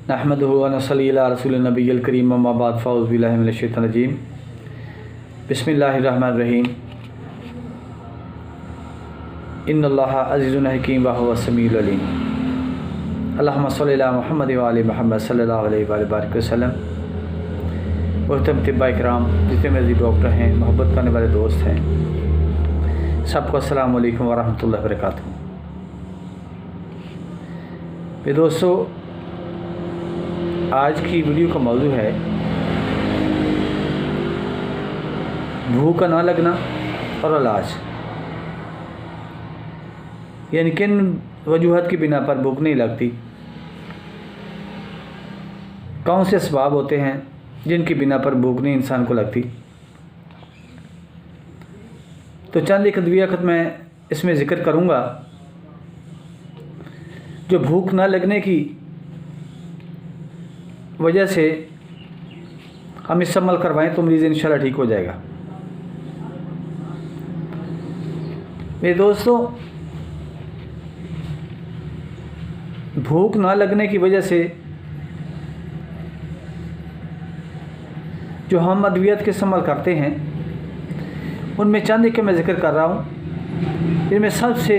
नहमदुहु व नसल्ली अला रसूलिन नबिय्यिल करीम अम्मा बाद फ़अऊज़ु बिल्लाहि मिनश शैतानिर रजीम बिस्मिल्लाहिर रहमानिर रहीम इन्नल्लाहा अज़ीज़ुन हकीम व हुवस समीउल अलीम अल्लाहुम्मा सल्लि अला मुहम्मद व आलि मुहम्मद सल्लल्लाहु अलैहि व सल्लम। मुहतरम तिब्बा इकराम, जितने मेरे डॉक्टर हैं, मोहब्बत करने वाले दोस्त हैं, सबको अस्सलामु अलैकुम व रहमतुल्लाहि व बरकातुहू। मेरे दोस्तों, आज की वीडियो का मौजू है भूख का ना लगना और इलाज, यानी किन वजूहत की बिना पर भूख नहीं लगती, कौन से असबाब होते हैं जिनकी बिना पर भूख नहीं इंसान को लगती। तो चंद एक अद्वियात मैं इसमें ज़िक्र करूँगा जो भूख ना लगने की वजह से हम इस अमल करवाएं तो मरीज़ इंशाल्लाह ठीक हो जाएगा। मेरे दोस्तों, भूख ना लगने की वजह से जो हम अद्वियात के इस्तेमाल करते हैं उनमें चंद एक मैं ज़िक्र कर रहा हूँ। इनमें सबसे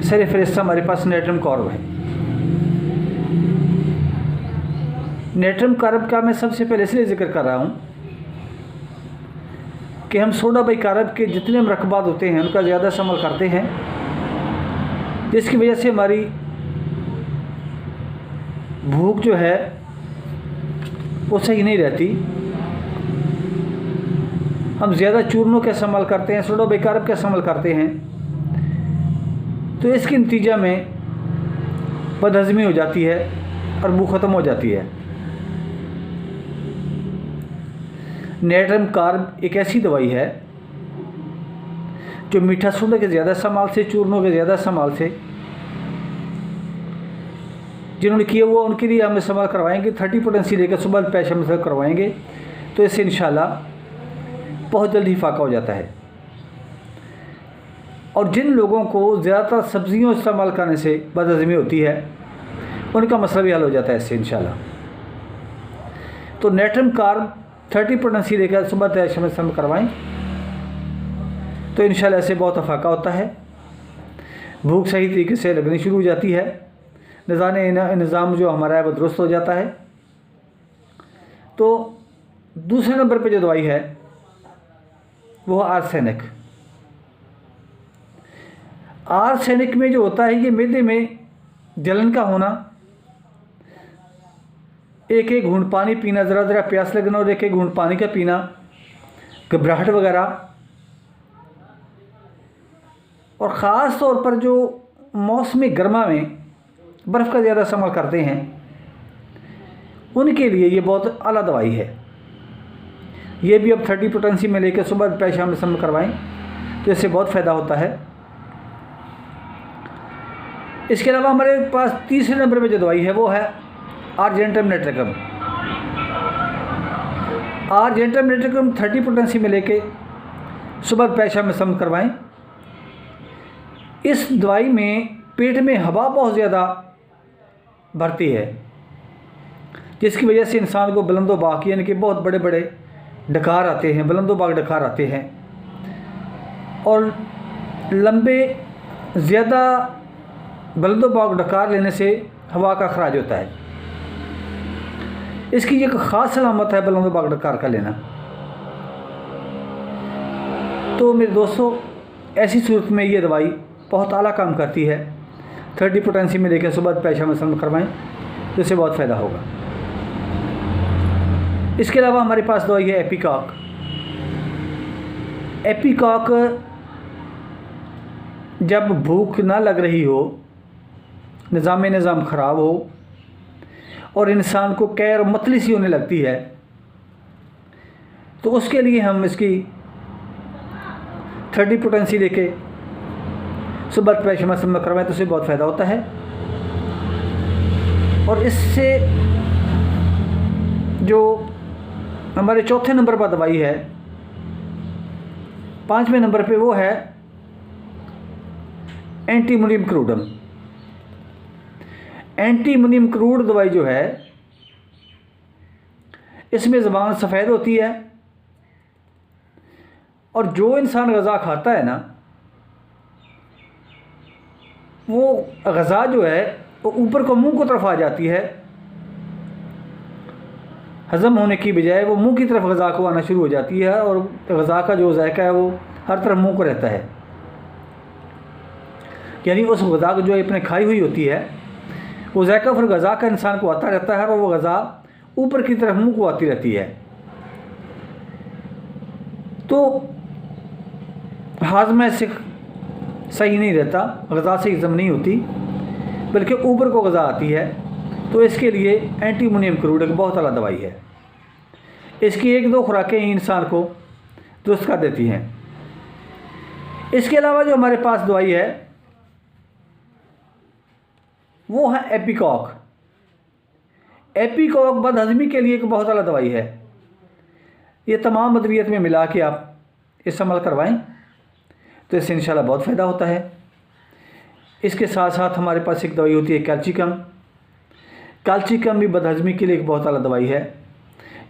सरफ़हरिस्त हमारे पास नेट्रम कॉर्ब है। नेट्रम कार्ब का मैं सबसे पहले इसलिए ज़िक्र कर रहा हूँ कि हम सोडा बाइकार्ब के जितने मरकबात होते हैं उनका ज़्यादा इस्तेमाल करते हैं, जिसकी वजह से हमारी भूख जो है वो सही नहीं रहती। हम ज़्यादा चूर्नों का इस्तेमाल करते हैं, सोडा बाइकार्ब का इस्तेमाल करते हैं, तो इसके नतीजा में बदहज़मी हो जाती है और भूख ख़त्म हो जाती है। नेट्रम कार्ब एक ऐसी दवाई है जो मीठा सोडा के ज़्यादा इस्तेमाल से, चूर्नों के ज़्यादा इस्तेमाल से जिन्होंने किया हुआ उनके लिए हम इस्तेमाल करवाएंगे। 30 पोटेंसी लेकर सुबह पेश हम इस्तेमाल करवाएंगे तो इससे इंशाल्लाह बहुत जल्दी फ़ाका हो जाता है। और जिन लोगों को ज़्यादातर सब्ज़ियों इस्तेमाल करने से बदहज़मी होती है उनका मसला भी हल हो जाता है इससे इंशाल्लाह। तो नेट्रम कार्ब 30 पोटेंसी लेकर सुबह पेश हम इस्तेमाल करवाएं तो इंशाल्लाह ऐसे बहुत अफाका होता है, भूख सही तरीके से लगनी शुरू हो जाती है, निज़ाम जो हमारा है वो दुरुस्त हो जाता है। तो दूसरे नंबर पे जो दवाई है वो आर्सेनिक। आर्सेनिक में जो होता है ये मैदे में जलन का होना, एक एक घूंट पानी पीना, ज़रा ज़रा प्यास लगना और एक एक घूंट पानी का पीना, घबराहट वगैरह, और ख़ास तौर पर जो मौसमी गर्मा में बर्फ़ का ज़्यादा इस्तेमाल करते हैं उनके लिए ये बहुत आला दवाई है। ये भी अब 30 पोटेंसी में लेकर सुबह पेश शाम इस्तेमाल करवाएं तो इससे बहुत फ़ायदा होता है। इसके अलावा हमारे पास तीसरे नंबर पे जो दवाई है वो है आर्जेंटम नेट्रिकम। आर्जेंटम नेट्रिकम 30 पोटेंसी में लेके सुबह पेश शाम इस्तेमाल करवाएं। इस दवाई में पेट में हवा बहुत ज़्यादा भरती है, जिसकी वजह से इंसान को बुलंदो बाग यानी कि बहुत बड़े बड़े डकार आते हैं, बुलंदो बाग डकार आते हैं, और लंबे ज़्यादा बुलंदो बाग डकार लेने से हवा का अखराज होता है। इसकी एक ख़ास अलामत है बुलंदो बाग डकार का लेना। तो मेरे दोस्तों, ऐसी सूरत में ये दवाई बहुत आला काम करती है। 30 पोटेंसी में लेकर सुबह पेशा में इस्तेमाल करवाएं तो इससे बहुत फ़ायदा होगा। इसके अलावा हमारे पास दवाई है एपिकॉक। एपिकॉक जब भूख ना लग रही हो, निज़ाम ख़राब हो और इंसान को कैर और मतली सी होने लगती है, तो उसके लिए हम इसकी 30 पोटेंसी लेके सुबह पेश में इस्तेमाल करवाएं तो उससे बहुत फ़ायदा होता है। और इससे जो हमारे चौथे नंबर पर दवाई है, 5वें नंबर पे वो है एंटीमोनियम क्रूडम। एंटीमोनियम क्रूड दवाई जो है इसमें ज़बान सफ़ेद होती है, और जो इंसान ग़ज़ा खाता है ना, वो ग़ज़ा जो है वो ऊपर को मुंह की तरफ आ जाती है, हज़म होने की बजाय वो मुंह की तरफ ग़ज़ा को आना शुरू हो जाती है, और ग़ज़ा का जो जायका है वो हर तरफ मुंह को रहता है। यानी उस ग़ज़ा को जो अपने खाई हुई होती है वो जायका फिर ग़ज़ा का इंसान को आता रहता है, और वो ग़ज़ा ऊपर की तरफ मुंह को आती रहती है। तो हाज़मा से सही नहीं रहता, ग़ज़ा से हज़म नहीं होती, बल्कि ऊपर को ग़ज़ा आती है। तो इसके लिए एंटीमोनियम क्लोराइड एक बहुत आला दवाई है। इसकी 1-2 खुराकें ही इंसान को दुरुस्त कर देती हैं। इसके अलावा जो हमारे पास दवाई है वो है एपिकॉक। एपिकॉक बदहज़मी के लिए एक बहुत आला दवाई है। ये तमाम अद्वियत में मिला के आप इस्तेमाल करवाएं तो इससे इंशाल्लाह बहुत फ़ायदा होता है। इसके साथ साथ हमारे पास एक दवाई होती है कैल्शियम। कैल्शियम भी बदहज़मी के लिए एक बहुत आला दवाई है।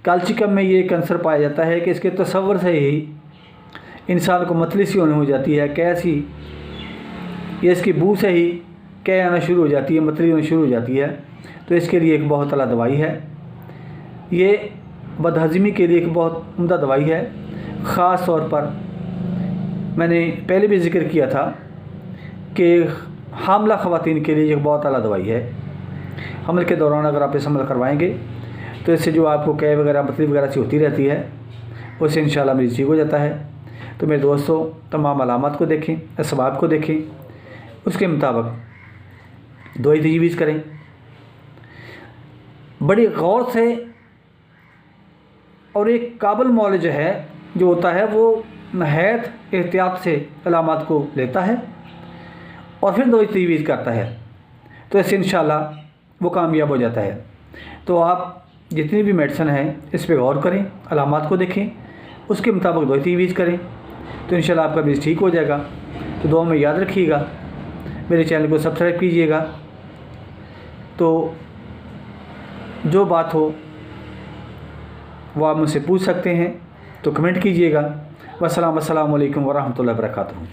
कैल्शियम में ये कैंसर पाया जाता है कि इसके तसव्वुर से ही इंसान को मतली सी होने हो जाती है, कैसी, ये इसकी बू से ही कै आना शुरू हो जाती है, मतली होनी शुरू हो जाती है। तो इसके लिए एक बहुत आला दवाई है। ये बदहज़मी के लिए एक बहुत उम्दा दवाई है। ख़ास तौर पर मैंने पहले भी ज़िक्र किया था कि हामला ख़वातीन के लिए एक बहुत आला दवाई है। हमल के दौरान अगर आप इस्तेमाल करवाएंगे तो इससे जो आपको कै वगैरह मतली वगैरह सी होती रहती है उससे इंशाल्लाह मरीज़ ठीक हो जाता है। तो मेरे दोस्तों, तमाम अलामत को देखें, असबाब को देखें, उसके मुताबिक दवाई तजवीज़ करें। बड़ी गौर से, और एक काबिल मौलज है जो होता है वो नहायत एहतियात से अलामत को लेता है और फिर दवाई तजवीज़ करता है, तो इससे इंशाल्लाह वो कामयाब हो जाता है। तो आप जितनी भी मेडिसिन है इस पर गौर करें, अलामत को देखें, उसके मुताबिक दवाई तजवीज़ करें, तो इंशाल्लाह आपका मरीज़ ठीक हो जाएगा। तो दुआ में याद रखिएगा, मेरे चैनल को सब्सक्राइब कीजिएगा। तो जो बात हो वो आप मुझसे पूछ सकते हैं, तो कमेंट कीजिएगा। अस्सलाम वालेकुम वरहमतुल्लाहि वबरकातुहू।